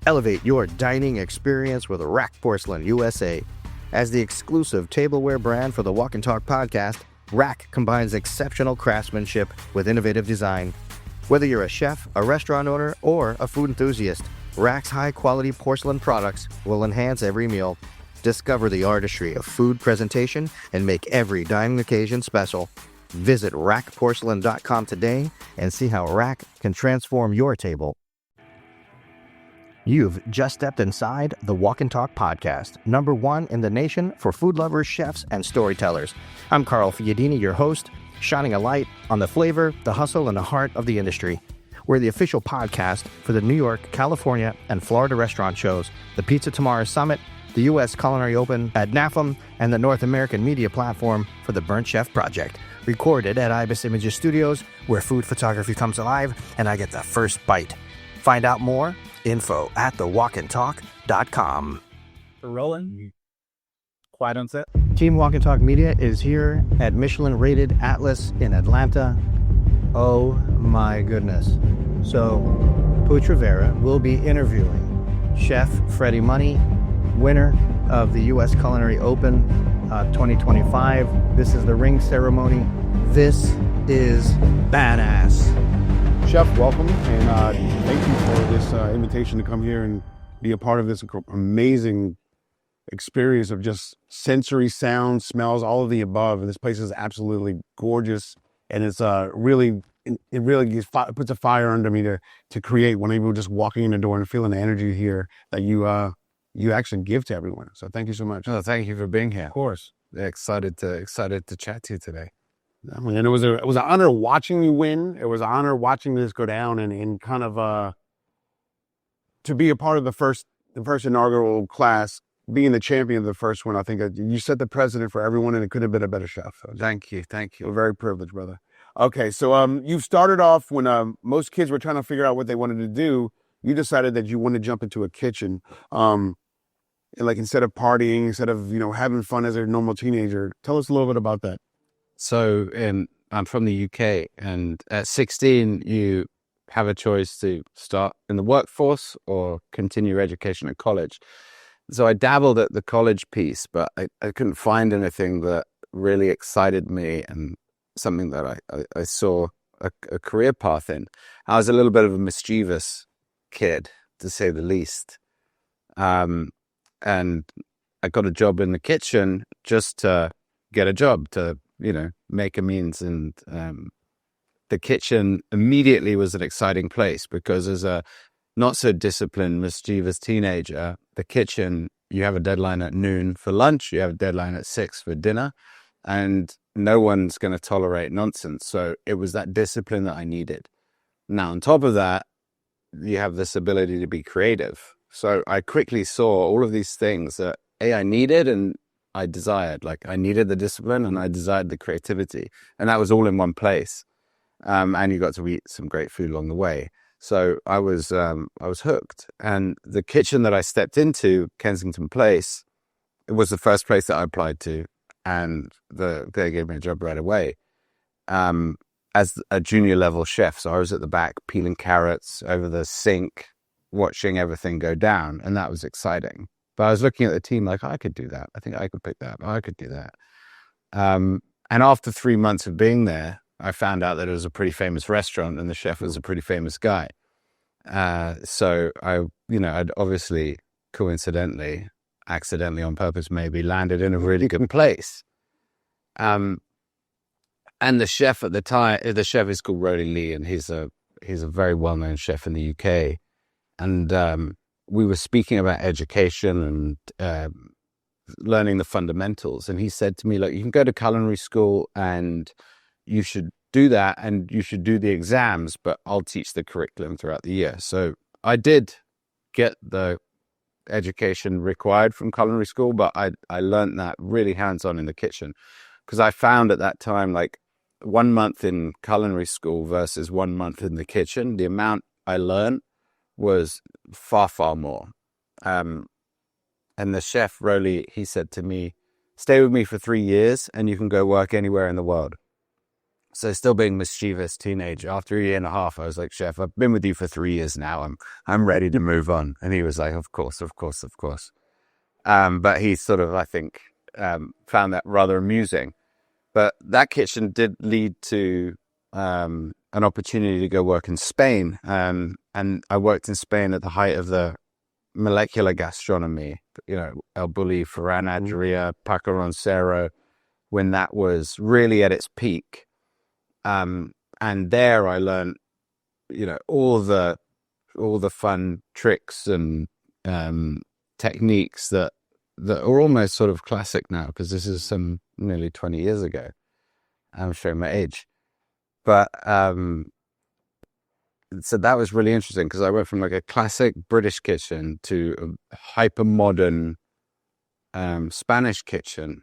Elevate your dining experience with Rack Porcelain USA. As the exclusive tableware brand for the Walk and Talk podcast, Rack combines exceptional craftsmanship with innovative design. Whether you're a chef, a restaurant owner, or a food enthusiast, Rack's high-quality porcelain products will enhance every meal. Discover the artistry of food presentation and make every dining occasion special. Visit rackporcelain.com today and see how Rack can transform your table. You've just stepped inside the Walk and Talk podcast, #1 in the nation for food lovers, chefs, and storytellers. I'm Carl Fiadini, your host, shining a light on the flavor, the hustle, and the heart of the industry. We're the official podcast for the New York, California, and Florida restaurant shows, the Pizza Tomorrow Summit, the US Culinary Open at NAFM, and the North American media platform for the Burnt Chef Project. Recorded at Ibis Images Studios, where food photography comes alive, and I get the first bite. Find out more, info at thewalkandtalk.com. We're rolling. Quiet on set. Team Walk and Talk Media is here at Michelin-rated Atlas in Atlanta. Oh my goodness. So, Putrevera will be interviewing Chef Freddie Money, winner of the US Culinary Open 2025. This is the ring ceremony. This is badass. Chef, welcome, and thank you for this invitation to come here and be a part of this amazing experience of just sensory, sound, smells, all of the above. And this place is absolutely gorgeous, and it's really puts a fire under me to create when people just walking in the door and feeling the energy here that you actually give to everyone. So thank you so much. Oh, thank you for being here. Of course, Excited to chat to you today. I mean, and it was an honor watching you win. It was an honor watching this go down, and kind of to be a part of the first inaugural class, being the champion of the first one. I think you set the precedent for everyone, and it couldn't have been a better chef. So Thank you. we're very privileged, brother. Okay, so you started off when most kids were trying to figure out what they wanted to do. You decided that you wanted to jump into a kitchen, and like instead of partying, instead of having fun as a normal teenager. Tell us a little bit about that. So I'm from the UK, and at 16, you have a choice to start in the workforce or continue your education at college. So I dabbled at the college piece, but I couldn't find anything that really excited me and something that I saw a career path in. I was a little bit of a mischievous kid, to say the least. And I got a job in the kitchen just to get a job, to make a means. And the kitchen immediately was an exciting place because as a not so disciplined, mischievous teenager, the kitchen, you have a deadline at noon for lunch, you have a deadline at 6 for dinner, and no one's going to tolerate nonsense. So it was that discipline that I needed. Now, on top of that, you have this ability to be creative. So I quickly saw all of these things that I needed and I desired. Like I needed the discipline and I desired the creativity, and that was all in one place. And you got to eat some great food along the way. So I was hooked. And the kitchen that I stepped into, Kensington Place, it was the first place that I applied to, and they gave me a job right away as a junior level chef. So I was at the back peeling carrots over the sink, watching everything go down, and that was exciting. But I was looking at the team like, I could do that. I think I could pick that up. I could do that. And after 3 months of being there, I found out that it was a pretty famous restaurant and the chef was a pretty famous guy. So I'd obviously, coincidentally, accidentally on purpose, maybe landed in a really good place. And the chef at the time, the chef is called Rolly Lee, and he's a very well-known chef in the UK. And we were speaking about education and learning the fundamentals. And he said to me, look, you can go to culinary school and you should do that and you should do the exams, but I'll teach the curriculum throughout the year. So I did get the education required from culinary school, but I learned that really hands-on in the kitchen, because I found at that time, like 1 month in culinary school versus 1 month in the kitchen, the amount I learned was far, far more. And the chef, Rolly, he said to me, stay with me for 3 years and you can go work anywhere in the world. So still being mischievous teenager. After a year and a half, I was like, chef, I've been with you for 3 years now. I'm ready to move on. And he was like, of course, of course, of course. But he sort of, I think, found that rather amusing. But that kitchen did lead to an opportunity to go work in Spain. And I worked in Spain at the height of the molecular gastronomy, El Bulli, Ferran Adria, Paco Roncero, when that was really at its peak. And there I learned, all the fun tricks and techniques that are almost sort of classic now, because this is some nearly 20 years ago. I'm showing my age. But so that was really interesting, because I went from like a classic British kitchen to a hyper modern Spanish kitchen.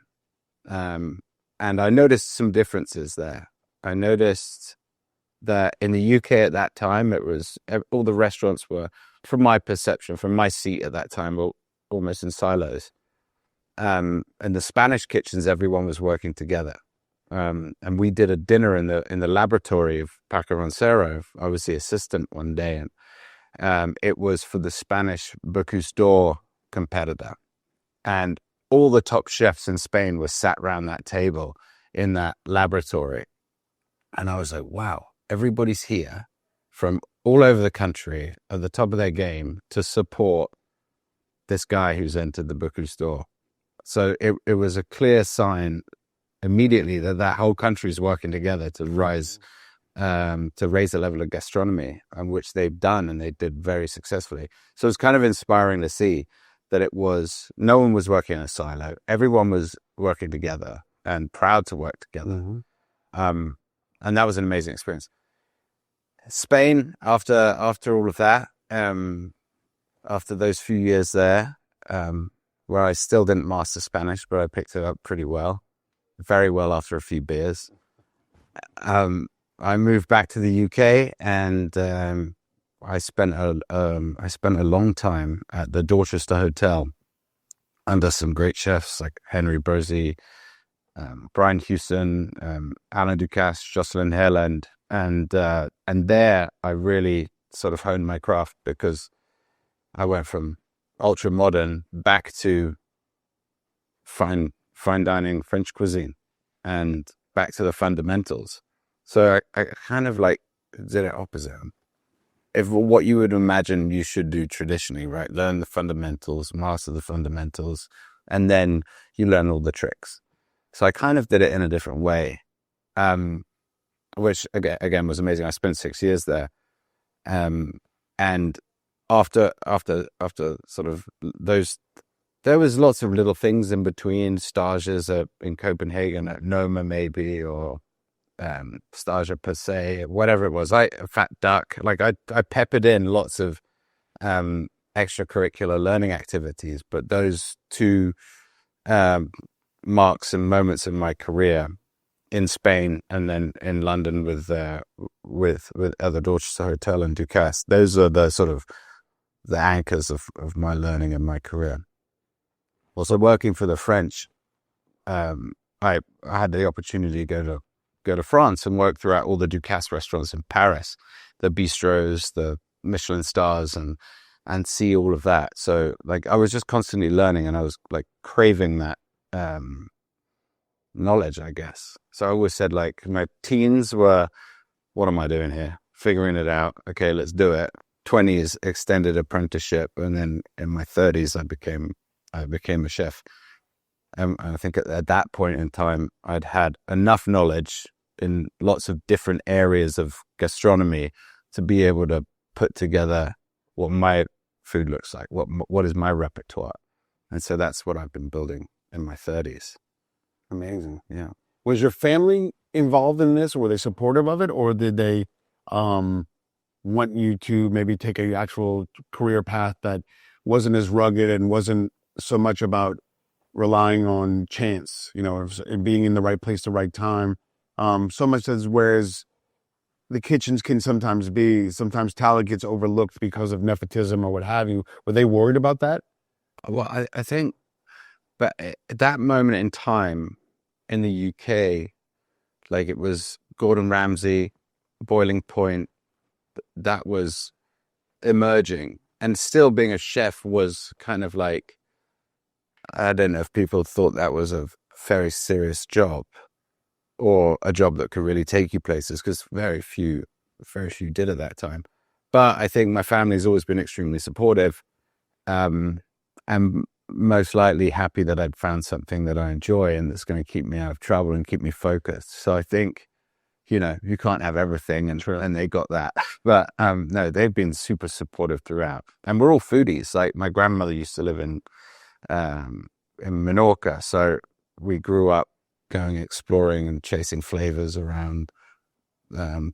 And I noticed some differences there. I noticed that in the UK at that time, it was all the restaurants were, from my perception, from my seat at that time, almost in silos. And the Spanish kitchens, everyone was working together. And we did a dinner in the laboratory of Paco Roncero. I was the assistant one day, and it was for the Spanish Bocuse d'Or competitor. And all the top chefs in Spain were sat around that table in that laboratory. And I was like, wow, everybody's here from all over the country at the top of their game to support this guy who's entered the Bocuse d'Or. So it was a clear sign immediately that whole country is working together to raise the level of gastronomy, which they've done, and they did very successfully. So it's kind of inspiring to see that no one was working in a silo. Everyone was working together and proud to work together. And that was an amazing experience. Spain, after all of that, after those few years there, where I still didn't master Spanish, but I picked it up pretty well, very well after a few beers. I moved back to the UK, and I spent a long time at the Dorchester Hotel under some great chefs like Henry Brosey, Brian Hewson, Alain Ducasse, Jocelyn Haaland, and there I really sort of honed my craft, because I went from ultra modern back to fine dining French cuisine and back to the fundamentals. So I kind of like did it opposite. If what you would imagine you should do traditionally, right? Learn the fundamentals, master the fundamentals, and then you learn all the tricks. So I kind of did it in a different way, which again was amazing. I spent 6 years there. And after sort of those, there was lots of little things in between, stages in Copenhagen at Noma maybe, or stage per se, whatever it was. Fat Duck, like I peppered in lots of extracurricular learning activities, but those two marks and moments in my career in Spain and then in London with other Dorchester Hotel and Ducasse, those are the sort of the anchors of my learning and my career. Also working for the French, I had the opportunity to go to France and work throughout all the Ducasse restaurants in Paris, the bistros, the Michelin stars, and see all of that. So like I was just constantly learning, and I was like craving that knowledge, I guess. So I always said, like, my teens were, what am I doing here? Figuring it out. Okay, let's do it. 20s, extended apprenticeship, and then in my 30s, I became a chef. And I think at that point in time, I'd had enough knowledge in lots of different areas of gastronomy to be able to put together what my food looks like, what is my repertoire. And so that's what I've been building in my 30s. Amazing. Yeah. Was your family involved in this? Were they supportive of it, or did they want you to maybe take an actual career path that wasn't as rugged and wasn't so much about relying on chance, and being in the right place, the right time? So much as whereas the kitchens can sometimes talent gets overlooked because of nepotism or what have you. Were they worried about that? Well, I think, but at that moment in time in the UK, like it was Gordon Ramsay, Boiling Point, that was emerging. And still being a chef was kind of like, I don't know if people thought that was a very serious job or a job that could really take you places, because very few did at that time. But I think my family's always been extremely supportive, and most likely happy that I'd found something that I enjoy and that's going to keep me out of trouble and keep me focused. So I think, you know, you can't have everything, and they got that. But no, they've been super supportive throughout. And we're all foodies. Like my grandmother used to live in Menorca, so we grew up going exploring and chasing flavors around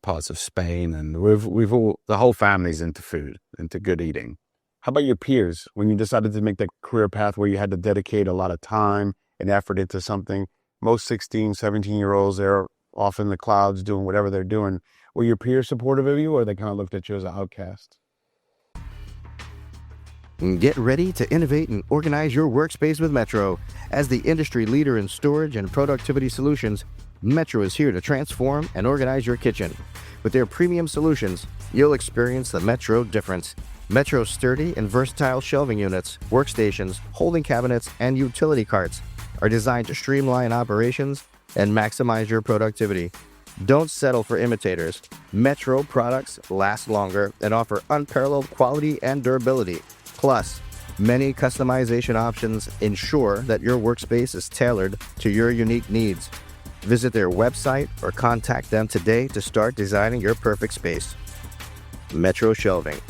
parts of Spain, and we've all, the whole family's into food, into good eating. How about your peers? When you decided to make that career path where you had to dedicate a lot of time and effort into something, most 16, 17-year-olds, they're off in the clouds doing whatever they're doing. Were your peers supportive of you, or they kind of looked at you as an outcast? Get ready to innovate and organize your workspace with Metro. As the industry leader in storage and productivity solutions, Metro is here to transform and organize your kitchen. With their premium solutions, you'll experience the Metro difference. Metro's sturdy and versatile shelving units, workstations, holding cabinets, and utility carts are designed to streamline operations and maximize your productivity. Don't settle for imitators. Metro products last longer and offer unparalleled quality and durability. Plus, many customization options ensure that your workspace is tailored to your unique needs. Visit their website or contact them today to start designing your perfect space. Metro Shelving,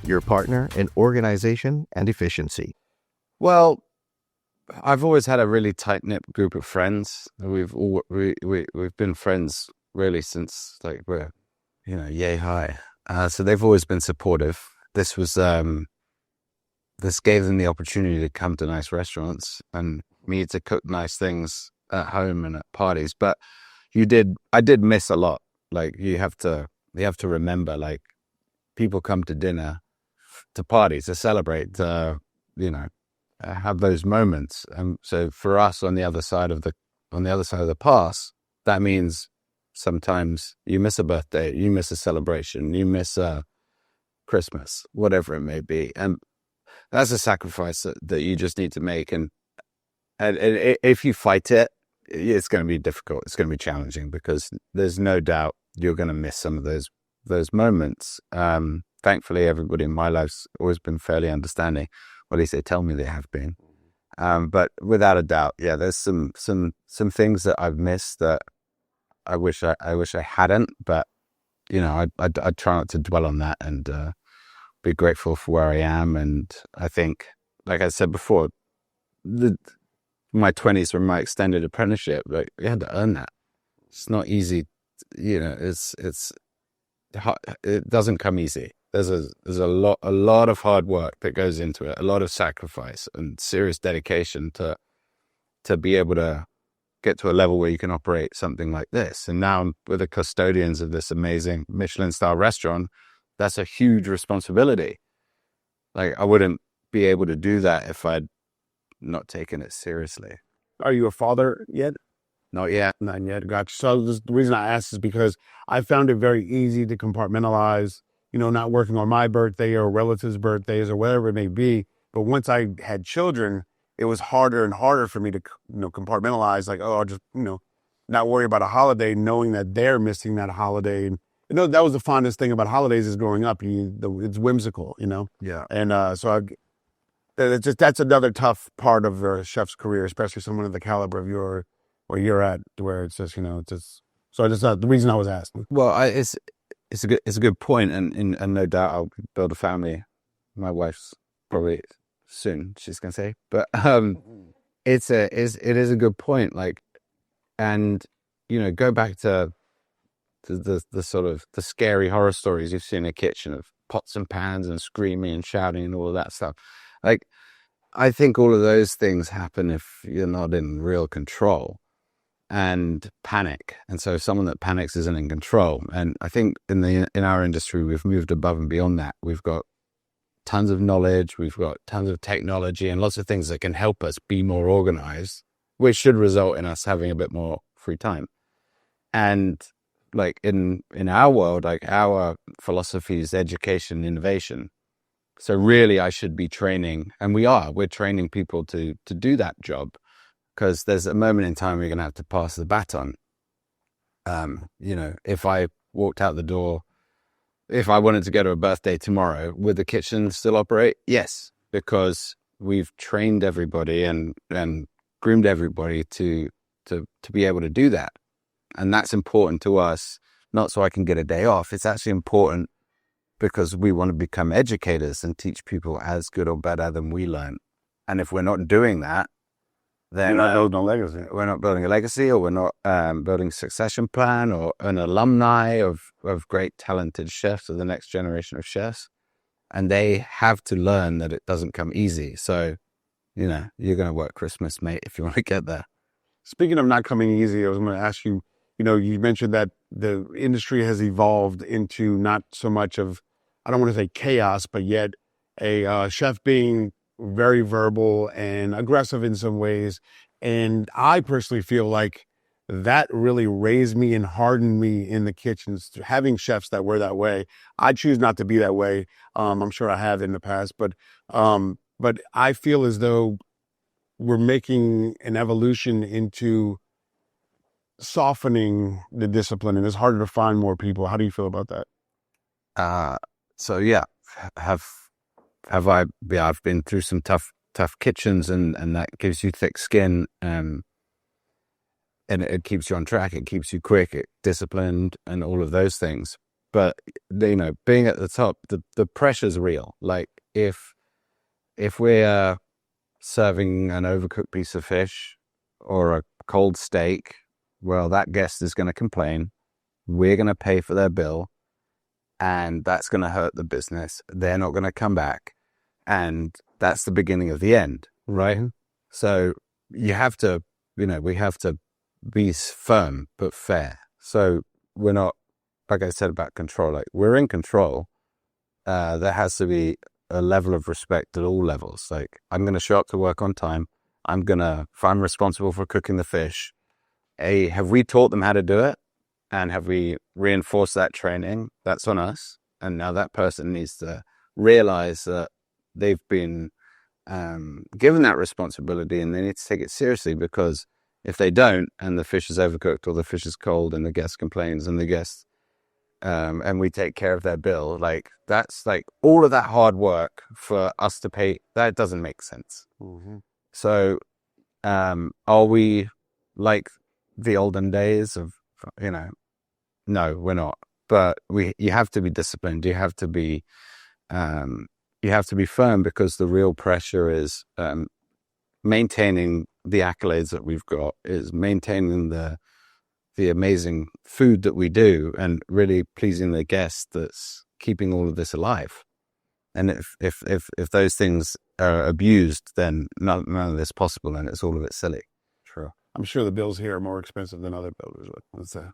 your partner in organization and efficiency. Well, I've always had a really tight-knit group of friends. We've been friends really since, like, we're, you know, yay high. So they've always been supportive. This gave them the opportunity to come to nice restaurants and me to cook nice things at home and at parties. But I did miss a lot. Like, you have to remember, like, people come to dinner, to parties, to celebrate, you know, have those moments. So for us on the other side of the pass, that means sometimes you miss a birthday, you miss a celebration, you miss Christmas, whatever it may be. And that's a sacrifice that you just need to make. And if you fight it, it's going to be difficult. It's going to be challenging, because there's no doubt you're going to miss some of those moments. Thankfully, everybody in my life's always been fairly understanding. Or at least they tell me they have been. But without a doubt, yeah, there's some things that I've missed that I wish I hadn't. But, you know, I try not to dwell on that and be grateful for where I am. And I think, like I said before, my 20s were my extended apprenticeship. Like, you had to earn that. It's not easy. You know, it doesn't come easy. There's a lot of hard work that goes into it, a lot of sacrifice and serious dedication to be able to get to a level where you can operate something like this. And now I'm with the custodians of this amazing Michelin-starred restaurant. That's a huge responsibility. Like, I wouldn't be able to do that if I'd not taken it seriously. Are you a father yet? Not yet. Not yet. Gotcha. So the reason I asked is because I found it very easy to compartmentalize, you know, not working on my birthday or relatives' birthdays or whatever it may be. But once I had children, it was harder and harder for me to, you know, compartmentalize, like, oh, I'll just, you know, not worry about a holiday, knowing that they're missing that holiday. And, you know, that was the fondest thing about holidays is growing up. It's whimsical, you know? Yeah. And that's another tough part of a chef's career, especially someone of the caliber of where you're at, where it's just, you know, it's just, so I just, the reason I was asking. Well, it's a good point, and no doubt I'll build a family. My wife's probably soon, she's gonna say, but it is a good point. Like, and you know, go back to the sort of the scary horror stories you've seen in a kitchen of pots and pans and screaming and shouting and all of that stuff. Like, I think all of those things happen if you're not in real control and panic. And so someone that panics isn't in control. And I think in our industry, we've moved above and beyond that. We've got tons of knowledge, we've got tons of technology and lots of things that can help us be more organized, which should result in us having a bit more free time. And like in our world, like our philosophy is education, innovation. So really I should be training, and we're training people to do that job, because there's a moment in time we're going to have to pass the baton. If I walked out the door, if I wanted to go to a birthday tomorrow, would the kitchen still operate? Yes, because we've trained everybody and groomed everybody to be able to do that. And that's important to us, not so I can get a day off. It's actually important because we want to become educators and teach people as good or better than we learn. And if we're not doing that, then we're not building a legacy. We're not building a legacy, or we're not building a succession plan or an alumni of great talented chefs, or the next generation of chefs. And they have to learn that it doesn't come easy. So, you're going to work Christmas, mate, if you want to get there. Speaking of not coming easy, I was going to ask you, you mentioned that the industry has evolved into not so much of, I don't want to say chaos, but yet a chef being very verbal and aggressive in some ways. And I personally feel like that really raised me and hardened me in the kitchens, having chefs that were that way. I choose not to be that way. I'm sure I have in the past, but I feel as though we're making an evolution into softening the discipline, and it's harder to find more people. How do you feel about that? So yeah, I've been through some tough kitchens, and that gives you thick skin, and it keeps you on track. It keeps you quick, disciplined, and all of those things. But being at the top, the pressure's real. Like if we're serving an overcooked piece of fish or a cold steak, well, that guest is going to complain. We're going to pay for their bill, and that's going to hurt the business. They're not going to come back, and that's the beginning of the end, right? So you have to, we have to be firm but fair. So we're not, like I said about control, like we're in control. There has to be a level of respect at all levels. Like, I'm going to show up to work on time. If I'm responsible for cooking the fish, have we taught them how to do it? And have we reinforced that training? That's on us. And now that person needs to realize that they've been given that responsibility, and they need to take it seriously, because if they don't, and the fish is overcooked or the fish is cold and the guest complains and the guest, and we take care of their bill, like that's like all of that hard work for us to pay, that doesn't make sense. Mm-hmm. So are we like the olden days of, no, we're not. But you have to be disciplined. You have to be firm, because the real pressure is maintaining the accolades that we've got, is maintaining the amazing food that we do, and really pleasing the guests that's keeping all of this alive. And if those things are abused, then none of this is possible, and it's all of it silly. True. I'm sure the bills here are more expensive than other builders. Let's say.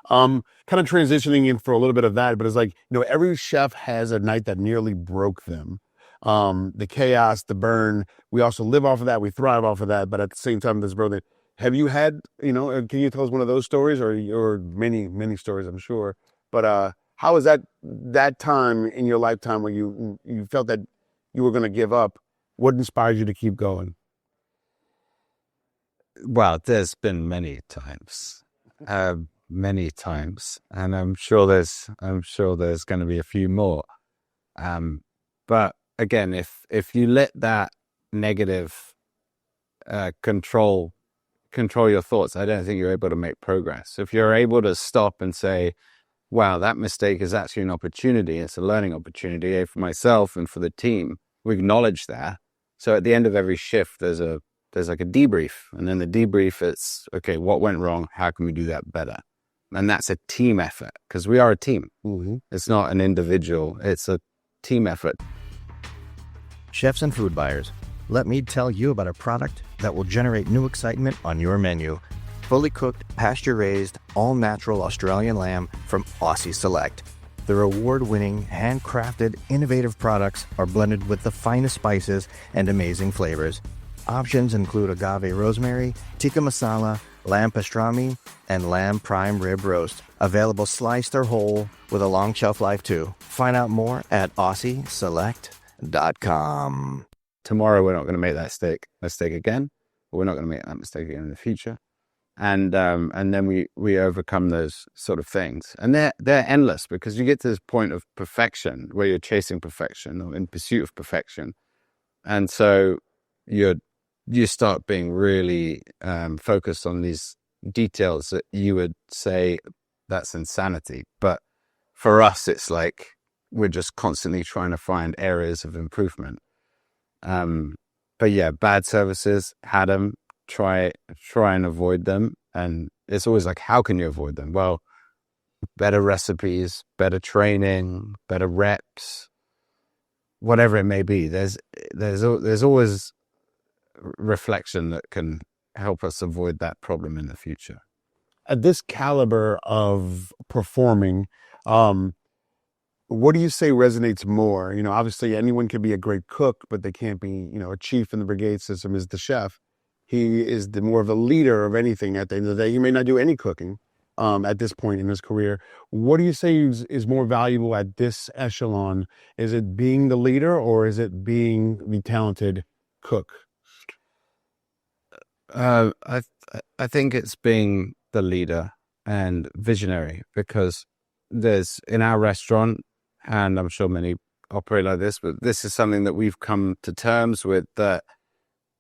Kind of transitioning in for a little bit of that, but it's like, every chef has a night that nearly broke them. The chaos, the burn, we also live off of that. We thrive off of that. But at the same time, this burn, have you had, can you tell us one of those stories, or many, many stories, I'm sure. But how was that time in your lifetime where you felt that you were going to give up? What inspired you to keep going? Well, there's been many times. And I'm sure there's going to be a few more. But again, if you let that negative control your thoughts, I don't think you're able to make progress. If you're able to stop and say, wow, that mistake is actually an opportunity, it's a learning opportunity for myself and for the team, we acknowledge that. So at the end of every shift, there's like a debrief, and then the debrief, it's okay, what went wrong? How can we do that better? And that's a team effort, because we are a team. Mm-hmm. It's not an individual, it's a team effort. Chefs and food buyers, let me tell you about a product that will generate new excitement on your menu. Fully cooked, pasture-raised, all-natural Australian lamb from Aussie Select. Their award-winning, handcrafted, innovative products are blended with the finest spices and amazing flavors. Options include agave rosemary, tikka masala, lamb pastrami, and lamb prime rib roast. Available sliced or whole with a long shelf life too. Find out more at AussieSelect.com. Tomorrow we're not going to make that mistake again, or we're not going to make that mistake again in the future. And then we overcome those sort of things, and they're endless, because you get to this point of perfection where you're chasing perfection or in pursuit of perfection, and so you start being really focused on these details that you would say that's insanity, but for us it's like we're just constantly trying to find areas of improvement. But yeah, bad services, had them. Try and avoid them. And it's always like, how can you avoid them? Well, better recipes, better training, better reps, whatever it may be. There's always reflection that can help us avoid that problem in the future. At this caliber of performing, what do you say resonates more? You know, obviously anyone can be a great cook, but they can't be, you know, a chief in the brigade system is the chef. He is more of a leader of anything at the end of the day. He may not do any cooking at this point in his career. What do you say is more valuable at this echelon? Is it being the leader, or is it being the talented cook? I think it's being the leader and visionary, because there's, in our restaurant, and I'm sure many operate like this, but this is something that we've come to terms with, that,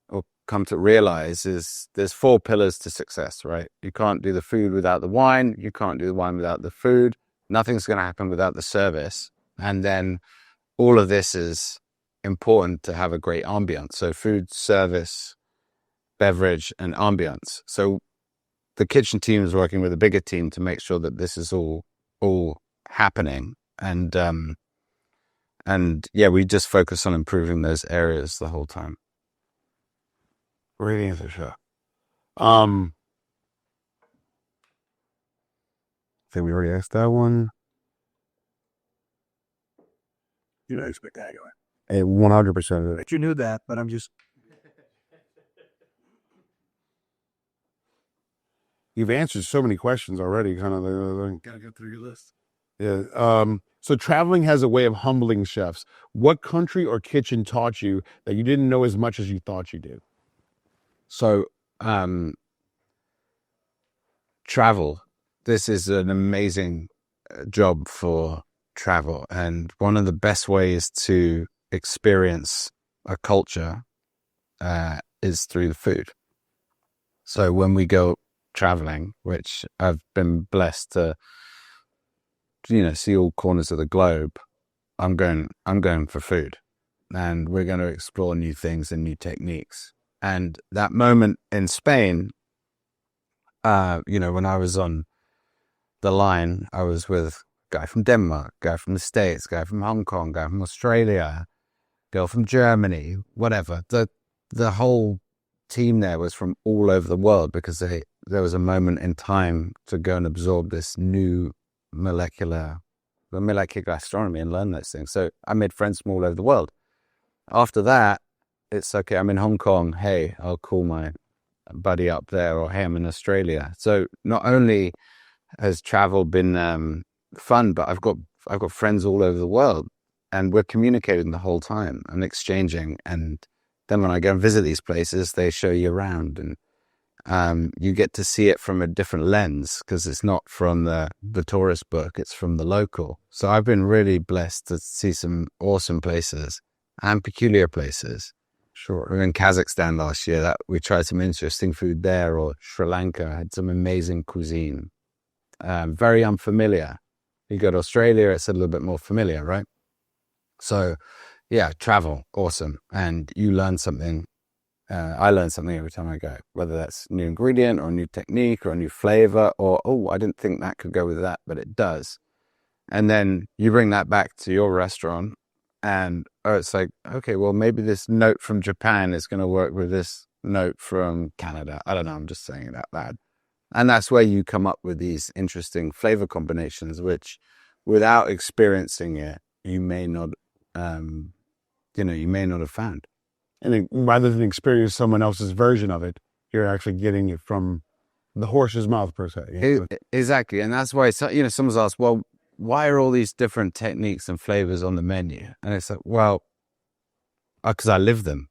or come to realize, is there's 4 pillars to success, right? You can't do the food without the wine. You can't do the wine without the food. Nothing's going to happen without the service. And then all of this is important to have a great ambiance. So food, service, beverage, and ambiance. So the kitchen team is working with a bigger team to make sure that this is all happening. And yeah, we just focus on improving those areas the whole time. Great answer, Chef. I think we already asked that one. You know, spectacular. 100% of it. You knew that, but I'm just... You've answered so many questions already, kind of. Gotta go through your list. Yeah. So traveling has a way of humbling chefs. What country or kitchen taught you that you didn't know as much as you thought you did? So, travel. This is an amazing job for travel. And one of the best ways to experience a culture is through the food. So when we go traveling, which I've been blessed to, see all corners of the globe, I'm going for food, and we're going to explore new things and new techniques. And that moment in Spain, when I was on the line, I was with a guy from Denmark, guy from the States, guy from Hong Kong, guy from Australia, girl from Germany, whatever. The whole team there was from all over the world, because there was a moment in time to go and absorb this new molecular gastronomy and learn those things. So I made friends from all over the world. After that, it's okay, I'm in Hong Kong. Hey, I'll call my buddy up there, or hey, I'm in Australia. So not only has travel been fun, but I've got friends all over the world, and we're communicating the whole time and exchanging. And then when I go and visit these places, they show you around, and you get to see it from a different lens, because it's not from the tourist book, it's from the local. So I've been really blessed to see some awesome places and peculiar places. Sure. We were in Kazakhstan last year. That we tried some interesting food there, or Sri Lanka had some amazing cuisine. Very unfamiliar. You go to Australia, it's a little bit more familiar, right? So yeah, travel, awesome. And you learn something. I learn something every time I go, whether that's a new ingredient or a new technique or a new flavor, or, oh, I didn't think that could go with that, but it does. And then you bring that back to your restaurant, and it's like, okay, well, maybe this note from Japan is going to work with this note from Canada. I don't know. I'm just saying it out loud. And that's where you come up with these interesting flavor combinations, which without experiencing it, you may not have found. And rather than experience someone else's version of it, you're actually getting it from the horse's mouth per se. Exactly. And that's why, someone's asked, well, why are all these different techniques and flavors on the menu? And it's like, well, because I live them.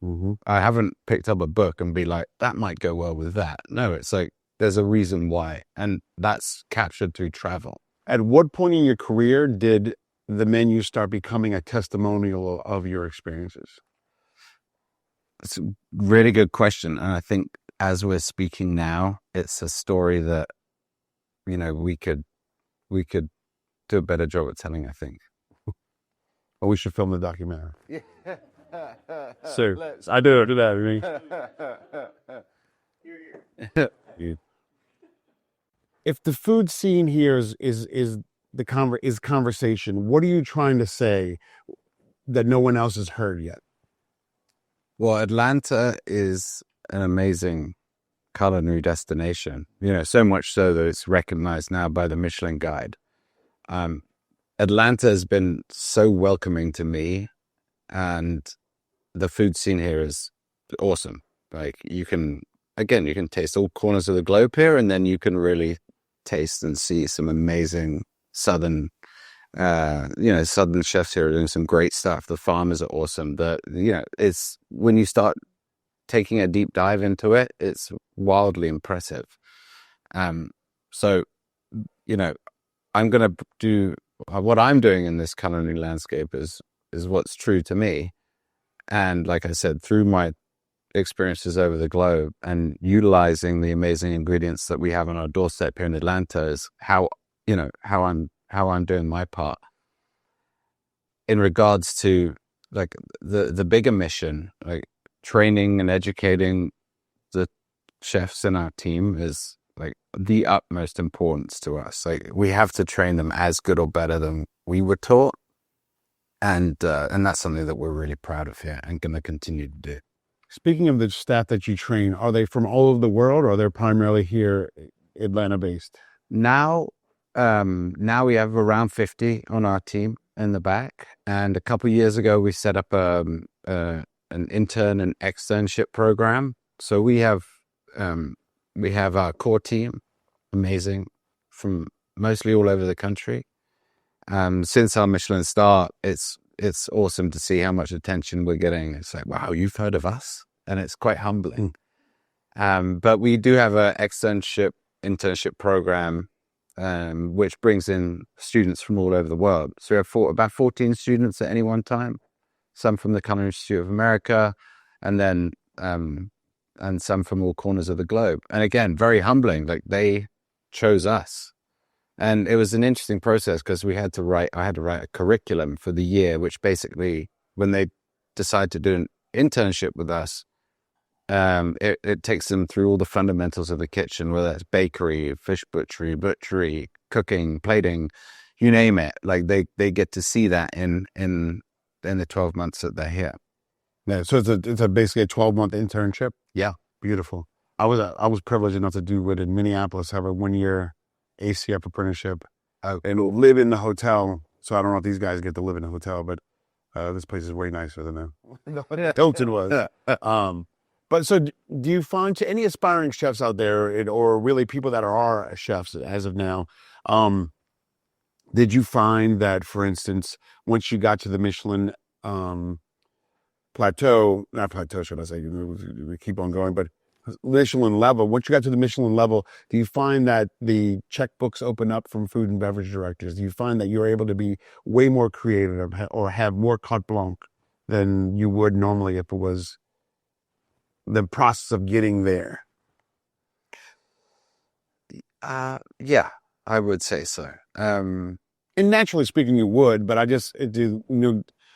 Mm-hmm. I haven't picked up a book and be like, that might go well with that. No, it's like, there's a reason why. And that's captured through travel. At what point in your career did the menu start becoming a testimonial of your experiences? It's a really good question. And I think as we're speaking now, it's a story that, we could do a better job at telling, I think. Or we should film the documentary. So I do that. If the food scene here is conversation, what are you trying to say that no one else has heard yet? Well, Atlanta is an amazing culinary destination, so much so that it's recognized now by the Michelin Guide. Atlanta has been so welcoming to me, and the food scene here is awesome. Like you can taste all corners of the globe here, and then you can really taste and see some amazing southern chefs here are doing some great stuff. The farmers are awesome. It's when you start taking a deep dive into it, it's wildly impressive. So, I'm going to do what I'm doing in this culinary landscape is what's true to me. And like I said, through my experiences over the globe and utilizing the amazing ingredients that we have on our doorstep here in Atlanta is how I'm doing my part in regards to like the bigger mission, like training and educating the chefs in our team is like the utmost importance to us. Like we have to train them as good or better than we were taught. And that's something that we're really proud of here and going to continue to do. Speaking of the staff that you train, are they from all over the world, or are they primarily here Atlanta based? Now we have around 50 on our team in the back. And a couple of years ago, we set up an intern and externship program. So we have our core team, amazing, from mostly all over the country. Since our Michelin-starred, it's awesome to see how much attention we're getting. It's like, wow, you've heard of us? And it's quite humbling. But we do have an internship program, which brings in students from all over the world. So we have about 14 students at any one time, some from the Culinary Institute of America, and then and some from all corners of the globe. And again, very humbling, like they chose us. And it was an interesting process because I had to write a curriculum for the year, which basically, when they decide to do an internship with us, it takes them through all the fundamentals of the kitchen, whether it's bakery, fish butchery, cooking, plating, you name it. Like they get to see that in the 12 months that they're here. Yeah, so it's basically a 12-month internship. Yeah, beautiful. I was privileged enough to do it in Minneapolis, have a 1-year ACF apprenticeship, and live in the hotel. So I don't know if these guys get to live in the hotel, but this place is way nicer than Hilton was. But so do you find, to any aspiring chefs out there, or really people that are chefs as of now, did you find that, for instance, once you got to the Michelin plateau, not plateau, should I say, we keep on going, but Michelin level, once you got to the Michelin level, do you find that the checkbooks open up from food and beverage directors? Do you find that you're able to be way more creative or have more carte blanche than you would normally if it was the process of getting there? Yeah, I would say so. And naturally speaking, you would, but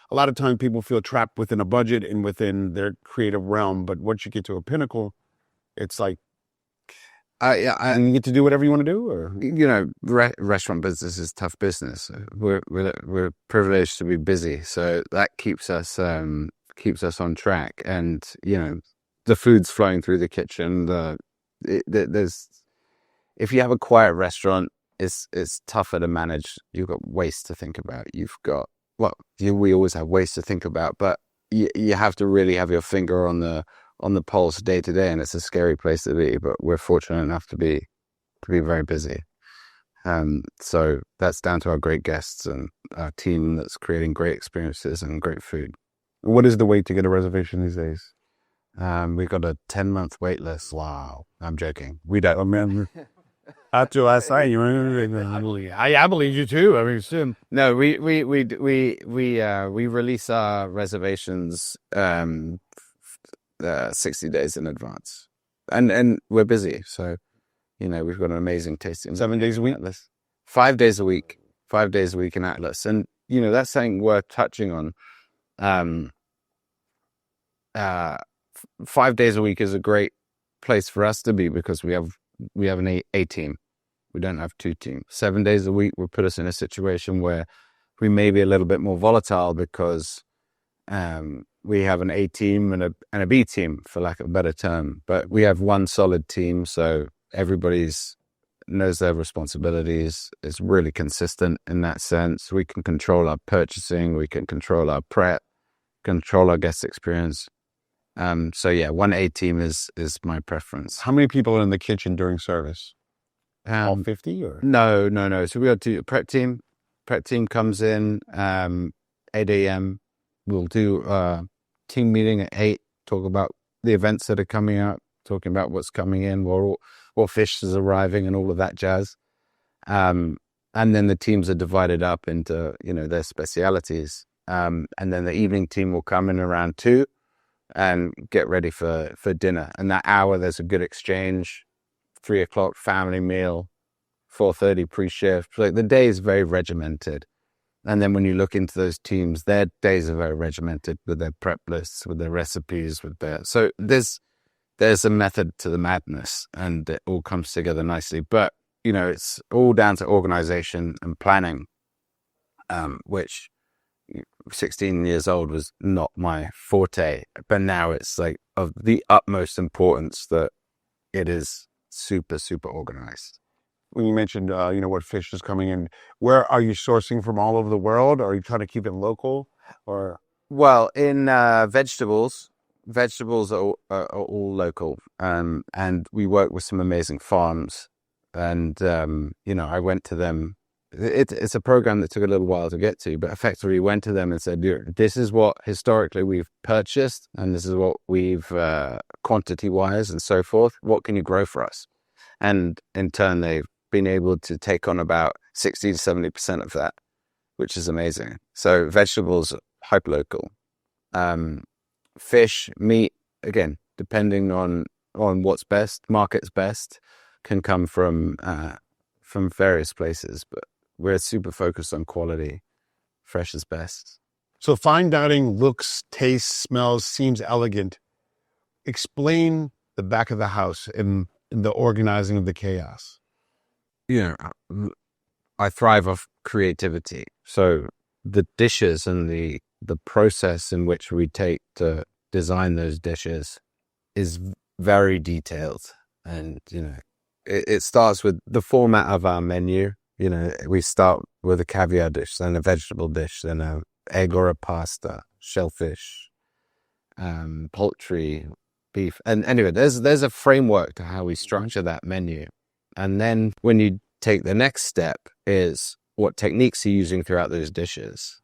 a lot of times people feel trapped within a budget and within their creative realm. But once you get to a pinnacle, it's like, and you get to do whatever you want to do, or restaurant business is tough business. We're privileged to be busy, so that keeps us on track. And the food's flowing through the kitchen. There's, if you have a quiet restaurant, it's tougher to manage. You've got waste to think about. We always have waste to think about, but you have to really have your finger on the on the pulse day to day, and it's a scary place to be, but we're fortunate enough to be very busy. So that's down to our great guests and our team that's creating great experiences and great food. What is the wait to get a reservation these days? We've got a 10-month wait list. Wow. I'm joking. We don't. I mean, after last night, you I believe you too. I mean, soon. No, we release our reservations 60 days in advance, and we're busy. So, we've got an amazing tasting. 7 days a week? Atlas. 5 days a week. 5 days a week in Atlas, and that's something worth touching on. 5 days a week is a great place for us to be because we have an A team. We don't have 2 teams. 7 days a week will put us in a situation where we may be a little bit more volatile because we have an A team and a B team, for lack of a better term. But we have one solid team, so everybody's knows their responsibilities. It's really consistent in that sense. We can control our purchasing. We can control our prep, control our guest experience. So yeah, one A team is my preference. How many people are in the kitchen during service? All 50 or? No. So we got a prep team. Prep team comes in 8 a.m. We'll do a team meeting at 8, talk about the events that are coming up, talking about what's coming in, what fish is arriving and all of that jazz. And then the teams are divided up into, their specialities. And then the evening team will come in around 2 and get ready for dinner. And that hour, there's a good exchange. 3 o'clock family meal, 4:30 pre-shift. Like the day is very regimented. And then when you look into those teams, their days are very regimented with their prep lists, with their recipes, so there's a method to the madness, and it all comes together nicely. But it's all down to organization and planning, which 16 years old was not my forte, but now it's like of the utmost importance that it is super, super organized. When you mentioned, what fish is coming in, where are you sourcing from all over the world? Or are you trying to keep it local? Or well, in vegetables are all local, and we work with some amazing farms. And I went to them. It's a program that took a little while to get to, but effectively went to them and said, "This is what historically we've purchased, and this is what we've quantity-wise and so forth. What can you grow for us?" And in turn, they've been able to take on about 60 to 70% of that, which is amazing. So vegetables, hyper local. Fish, meat, again, depending on what's best, market's best, can come from various places, but we're super focused on quality. Fresh is best. So fine dining looks, tastes, smells, seems elegant. Explain the back of the house in the organizing of the chaos. I thrive off creativity. So the dishes and the process in which we take to design those dishes is very detailed. And, it starts with the format of our menu. We start with a caviar dish, then a vegetable dish, then a egg or a pasta, shellfish, poultry, beef. And anyway, there's a framework to how we structure that menu. And then when you take the next step is what techniques are you using throughout those dishes,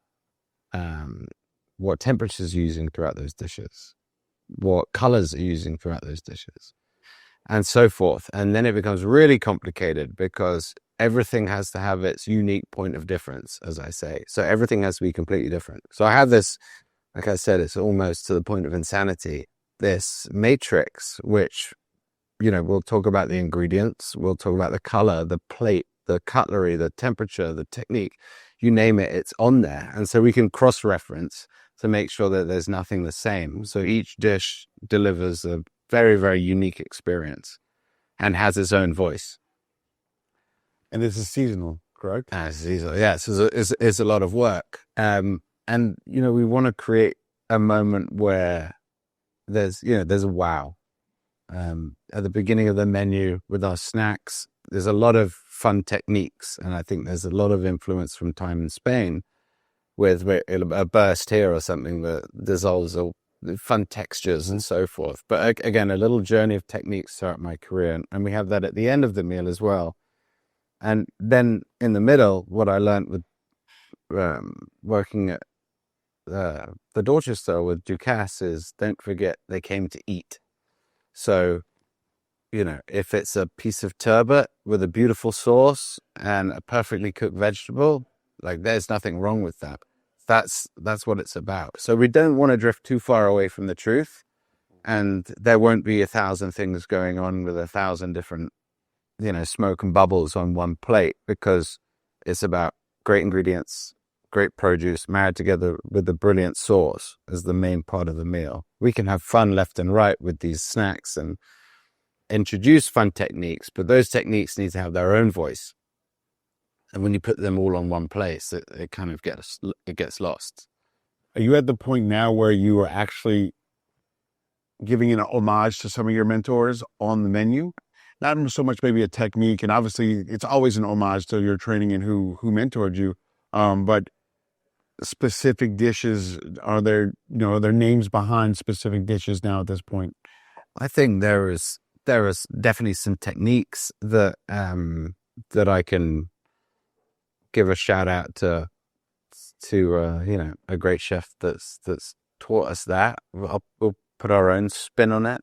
what temperatures are you using throughout those dishes, what colors are you using throughout those dishes, and so forth. And then it becomes really complicated because everything has to have its unique point of difference, as I say. So everything has to be completely different. So I have this, like I said, it's almost to the point of insanity, this matrix, which, we'll talk about the ingredients, we'll talk about the color, the plate, the cutlery, the temperature, the technique, you name it, it's on there. And so we can cross-reference to make sure that there's nothing the same. So each dish delivers a very, very unique experience and has its own voice. And this is seasonal, correct? It's seasonal, yes. It's a lot of work. And, we want to create a moment where there's a wow. At the beginning of the menu with our snacks, there's a lot of fun techniques. And I think there's a lot of influence from time in Spain with a burst here or something that dissolves the fun textures and so forth. But again, a little journey of techniques throughout my career. And we have that at the end of the meal as well. And then in the middle, what I learned with working at the Dorchester with Ducasse is, don't forget they came to eat. So, if it's a piece of turbot with a beautiful sauce and a perfectly cooked vegetable, like there's nothing wrong with that. That's what it's about. So we don't want to drift too far away from the truth, and there won't be 1,000 things going on with 1,000 different, smoke and bubbles on one plate, because it's about great ingredients, great produce married together with a brilliant sauce as the main part of the meal. We can have fun left and right with these snacks and introduce fun techniques, but those techniques need to have their own voice. And when you put them all on one place, it kind of gets lost. Are you at the point now where you are actually giving an homage to some of your mentors on the menu? Not so much maybe a technique, and obviously it's always an homage to your training and who mentored you, but specific dishes, are there names behind specific dishes now at this point? I think there is definitely some techniques that I can give a shout out to a great chef that's taught us that. We'll put our own spin on it.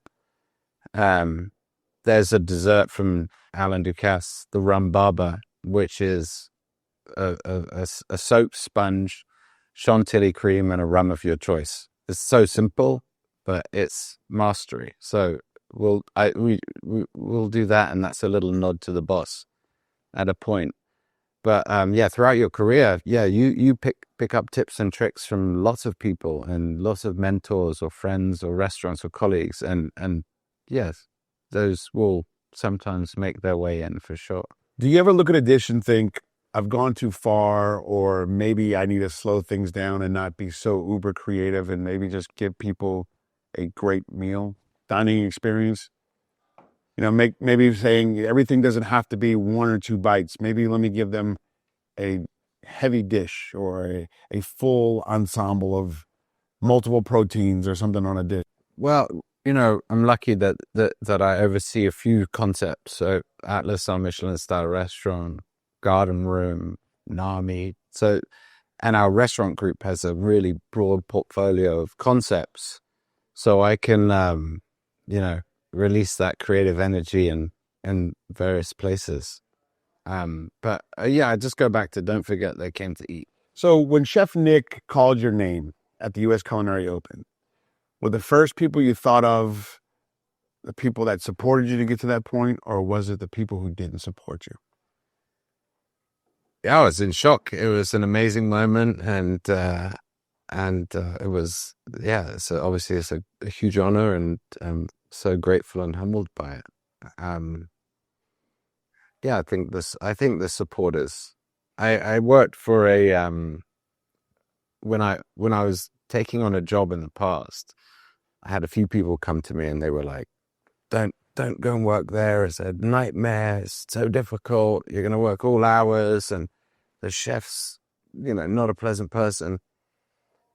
There's a dessert from Alain Ducasse, the rum baba, which is a soap sponge, chantilly cream, and a rum of your choice. It's so simple, but it's mastery. So we'll do that, and that's a little nod to the boss at a point. But throughout your career, you pick up tips and tricks from lots of people and lots of mentors or friends or restaurants or colleagues, and yes, those will sometimes make their way in for sure. Do you ever look at a dish and think, I've gone too far, or maybe I need to slow things down and not be so uber creative and maybe just give people a great meal, dining experience? Maybe saying everything doesn't have to be 1 or 2 bites. Maybe let me give them a heavy dish or a full ensemble of multiple proteins or something on a dish. Well, I'm lucky that I oversee a few concepts. So Atlas, our Michelin-starred restaurant, Garden Room, NAMI. So, and our restaurant group has a really broad portfolio of concepts. So I can, release that creative energy in various places. But I just go back to, don't forget they came to eat. So when Chef Nick called your name at the US Culinary Open, were the first people you thought of the people that supported you to get to that point, or was it the people who didn't support you? Yeah, I was in shock. It was an amazing moment, and it was, so obviously it's a huge honor, and I'm so grateful and humbled by it. I think the supporters. I worked for when I was taking on a job in the past, I had a few people come to me and they were like, don't go and work there. It's a nightmare. It's so difficult. You're going to work all hours, and the chef's, not a pleasant person.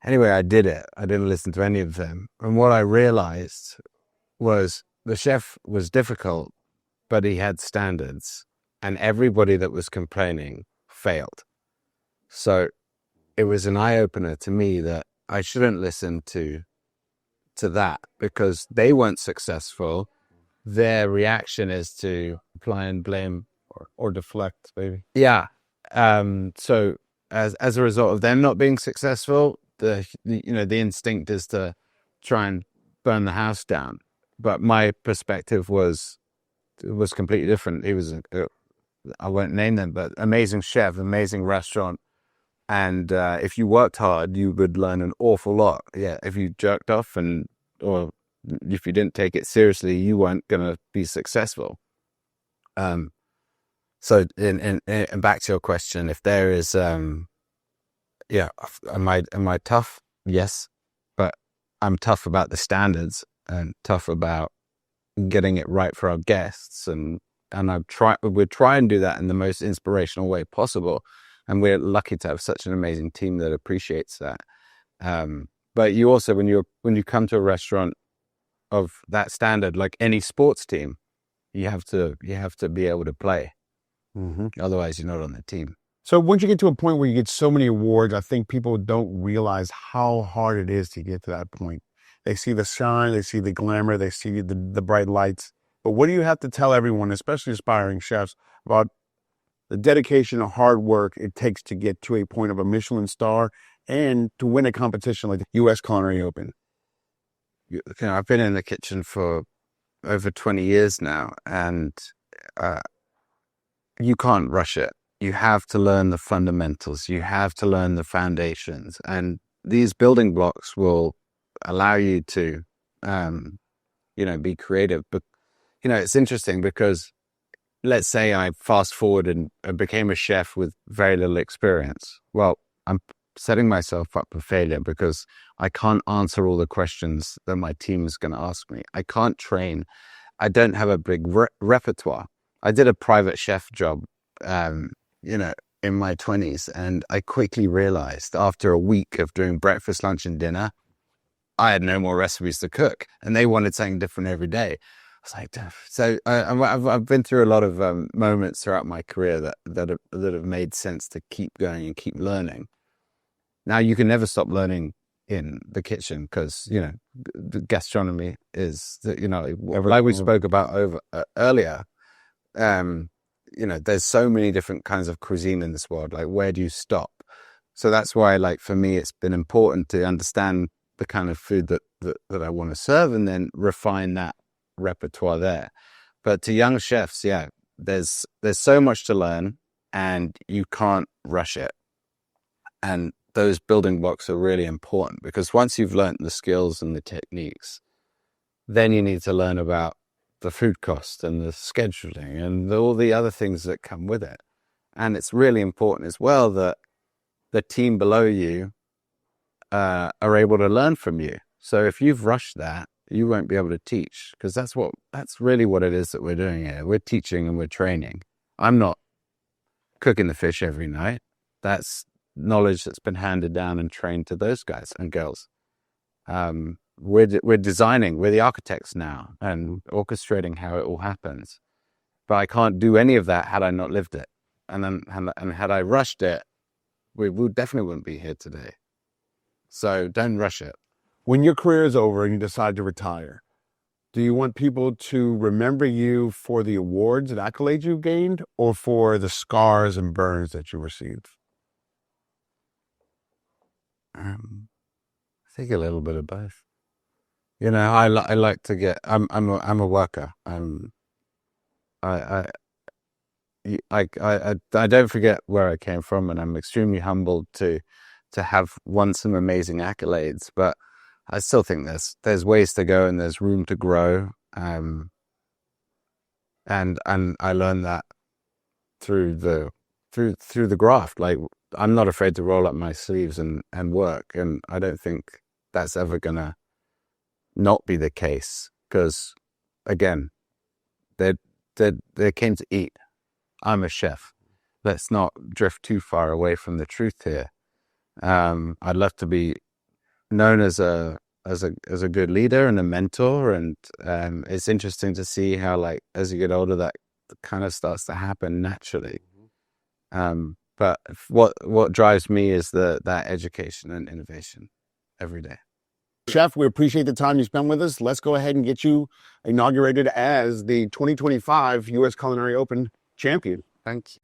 Anyway, I did it. I didn't listen to any of them. And what I realized was the chef was difficult, but he had standards, and everybody that was complaining failed. So it was an eye-opener to me that I shouldn't listen to that, because they weren't successful. Their reaction is to apply and blame or deflect, maybe. Yeah. So as a result of them not being successful, the instinct is to try and burn the house down. But my perspective was completely different. He was I won't name them, but amazing chef, amazing restaurant. And if you worked hard, you would learn an awful lot. Yeah, if you jerked off or if you didn't take it seriously, you weren't going to be successful. So, and back to your question, if there is, am I tough? Yes, but I'm tough about the standards and tough about getting it right for our guests, and we try and do that in the most inspirational way possible. And we're lucky to have such an amazing team that appreciates that. But you also, when you come to a restaurant of that standard, like any sports team, you have to be able to play. Otherwise, you're not on the team. So once you get to a point where you get so many awards, I think people don't realize how hard it is to get to that point. They see the shine, they see the glamour, they see the bright lights. But what do you have to tell everyone, especially aspiring chefs, about the dedication and hard work it takes to get to a point of a Michelin star and to win a competition like the US Culinary Open? I've been in the kitchen for over 20 years now, and you can't rush it. You have to learn the fundamentals. You have to learn the foundations. And these building blocks will allow you to, be creative. But, it's interesting because let's say I fast forward and became a chef with very little experience. Well, I'm setting myself up for failure because I can't answer all the questions that my team is going to ask me. I can't train. I don't have a big repertoire. I did a private chef job, in my 20s, and I quickly realized after a week of doing breakfast, lunch, and dinner, I had no more recipes to cook, and they wanted something different every day. I was like, so I've been through a lot of moments throughout my career that have made sense to keep going and keep learning. Now you can never stop learning in the kitchen because the gastronomy is like we spoke about earlier. There's so many different kinds of cuisine in this world. Like, where do you stop? So that's why, like, for me, it's been important to understand the kind of food that I want to serve and then refine that repertoire there. But to young chefs, there's so much to learn and you can't rush it. And those building blocks are really important because once you've learned the skills and the techniques, then you need to learn about the food cost and the scheduling and all the other things that come with it. And it's really important as well that the team below you are able to learn from you. So if you've rushed that, you won't be able to teach because that's really what it is that we're doing here. We're teaching and we're training. I'm not cooking the fish every night. That's knowledge that's been handed down and trained to those guys and girls. We're designing, we're the architects now and orchestrating how it all happens. But I can't do any of that had I not lived it. And had I rushed it, we definitely wouldn't be here today. So don't rush it. When your career is over and you decide to retire, do you want people to remember you for the awards and accolades you gained or for the scars and burns that you received? I think a little bit of both. I like to get. I'm a worker. I don't forget where I came from, and I'm extremely humbled to have won some amazing accolades. But I still think there's ways to go, and there's room to grow. And I learned that through the graft. Like, I'm not afraid to roll up my sleeves and work, and I don't think that's ever gonna not be the case because, again, they came to eat. I'm a chef. Let's not drift too far away from the truth here. I'd love to be known as a good leader and a mentor, and it's interesting to see how, like, as you get older, that kind of starts to happen naturally. But what drives me is that education and innovation every day. Chef, we appreciate the time you spent with us. Let's go ahead and get you inaugurated as the 2025 US Culinary Open champion. Thank you.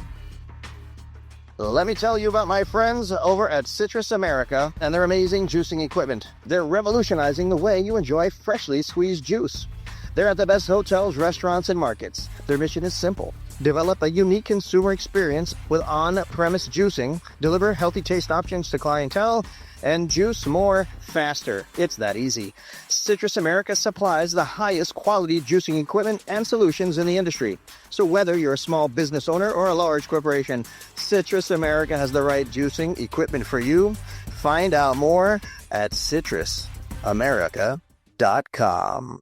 Let me tell you about my friends over at Citrus America and their amazing juicing equipment. They're revolutionizing the way you enjoy freshly squeezed juice. They're at the best hotels, restaurants, and markets. Their mission is simple. Develop a unique consumer experience with on-premise juicing, deliver healthy taste options to clientele, and juice more faster. It's that easy. Citrus America supplies the highest quality juicing equipment and solutions in the industry. So whether you're a small business owner or a large corporation, Citrus America has the right juicing equipment for you. Find out more at citrusamerica.com.